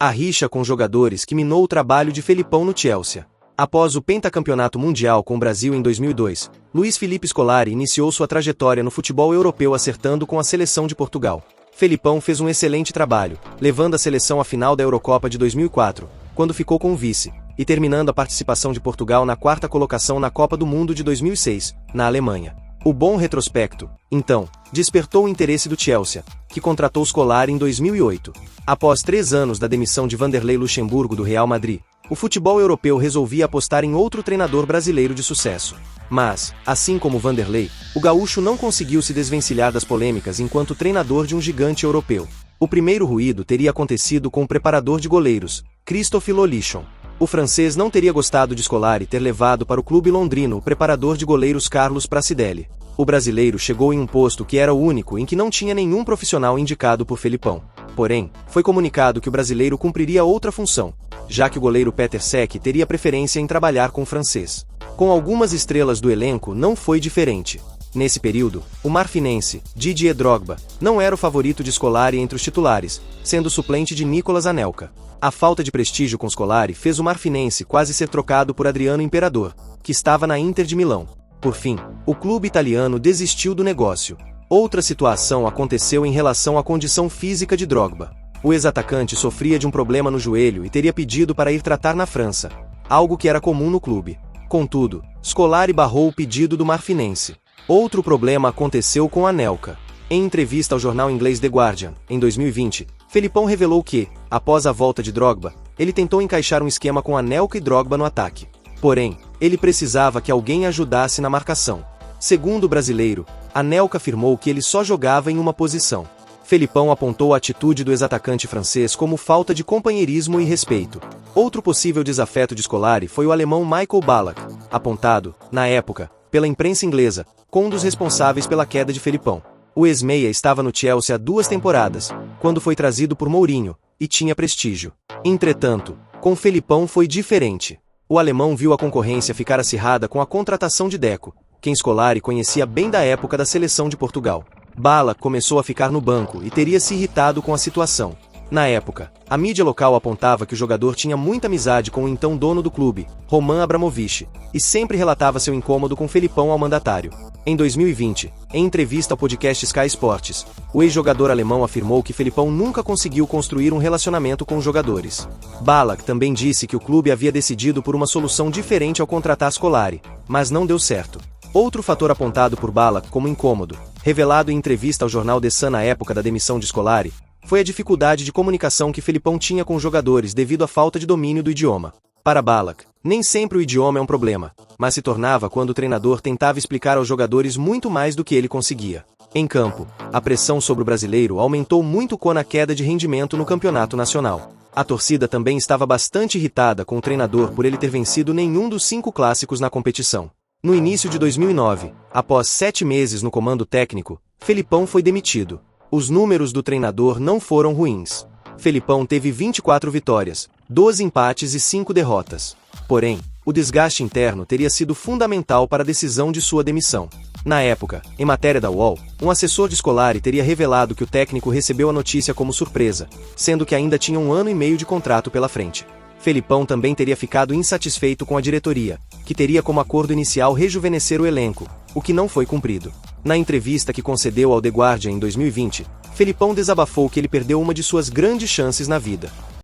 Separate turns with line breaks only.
A rixa com jogadores que minou o trabalho de Felipão no Chelsea. Após o pentacampeonato mundial com o Brasil em 2002, Luís Felipe Scolari iniciou sua trajetória no futebol europeu acertando com a seleção de Portugal. Felipão fez um excelente trabalho, levando a seleção à final da Eurocopa de 2004, quando ficou com o vice, e terminando a participação de Portugal na quarta colocação na Copa do Mundo de 2006, na Alemanha. O bom retrospecto, então, despertou o interesse do Chelsea, que contratou Scolari em 2008. Após 3 anos da demissão de Vanderlei Luxemburgo do Real Madrid, o futebol europeu resolvia apostar em outro treinador brasileiro de sucesso. Mas, assim como Vanderlei, o gaúcho não conseguiu se desvencilhar das polêmicas enquanto treinador de um gigante europeu. O primeiro ruído teria acontecido com o preparador de goleiros, Christophe Lolichon. O francês não teria gostado de Scolari ter levado para o clube londrino o preparador de goleiros Carlos Pracidelli. O brasileiro chegou em um posto que era o único em que não tinha nenhum profissional indicado por Felipão. Porém, foi comunicado que o brasileiro cumpriria outra função, já que o goleiro Peter Cech teria preferência em trabalhar com o francês. Com algumas estrelas do elenco não foi diferente. Nesse período, o marfinense, Didier Drogba, não era o favorito de Scolari entre os titulares, sendo suplente de Nicolas Anelka. A falta de prestígio com Scolari fez o marfinense quase ser trocado por Adriano Imperador, que estava na Inter de Milão. Por fim, o clube italiano desistiu do negócio. Outra situação aconteceu em relação à condição física de Drogba. O ex-atacante sofria de um problema no joelho e teria pedido para ir tratar na França, algo que era comum no clube. Contudo, Scolari barrou o pedido do marfinense. Outro problema aconteceu com Anelka. Em entrevista ao jornal inglês The Guardian, em 2020, Felipão revelou que, após a volta de Drogba, ele tentou encaixar um esquema com Anelka e Drogba no ataque. Porém, ele precisava que alguém ajudasse na marcação. Segundo o brasileiro, Anelka afirmou que ele só jogava em uma posição. Felipão apontou a atitude do ex-atacante francês como falta de companheirismo e respeito. Outro possível desafeto de Scolari foi o alemão Michael Ballack, apontado, na época, pela imprensa inglesa, como um dos responsáveis pela queda de Felipão. O ex-meia estava no Chelsea há 2 temporadas, quando foi trazido por Mourinho, e tinha prestígio. Entretanto, com Felipão foi diferente. O alemão viu a concorrência ficar acirrada com a contratação de Deco, quem Scolari conhecia bem da época da seleção de Portugal. Ballack começou a ficar no banco e teria se irritado com a situação. Na época, a mídia local apontava que o jogador tinha muita amizade com o então dono do clube, Roman Abramovich, e sempre relatava seu incômodo com Felipão ao mandatário. Em 2020, em entrevista ao podcast Sky Sports, o ex-jogador alemão afirmou que Felipão nunca conseguiu construir um relacionamento com os jogadores. Ballack também disse que o clube havia decidido por uma solução diferente ao contratar Scolari, mas não deu certo. Outro fator apontado por Ballack como incômodo, revelado em entrevista ao jornal The Sun na época da demissão de Scolari, foi a dificuldade de comunicação que Felipão tinha com os jogadores devido à falta de domínio do idioma. Para Ballack, nem sempre o idioma é um problema, mas se tornava quando o treinador tentava explicar aos jogadores muito mais do que ele conseguia. Em campo, a pressão sobre o brasileiro aumentou muito com a queda de rendimento no campeonato nacional. A torcida também estava bastante irritada com o treinador por ele ter vencido nenhum dos 5 clássicos na competição. No início de 2009, após 7 meses no comando técnico, Felipão foi demitido. Os números do treinador não foram ruins. Felipão teve 24 vitórias, 12 empates e 5 derrotas. Porém, o desgaste interno teria sido fundamental para a decisão de sua demissão. Na época, em matéria da UOL, um assessor de Scolari teria revelado que o técnico recebeu a notícia como surpresa, sendo que ainda tinha 1 ano e meio de contrato pela frente. Felipão também teria ficado insatisfeito com a diretoria, que teria como acordo inicial rejuvenescer o elenco, o que não foi cumprido. Na entrevista que concedeu ao The Guardian em 2020, Felipão desabafou que ele perdeu uma de suas grandes chances na vida.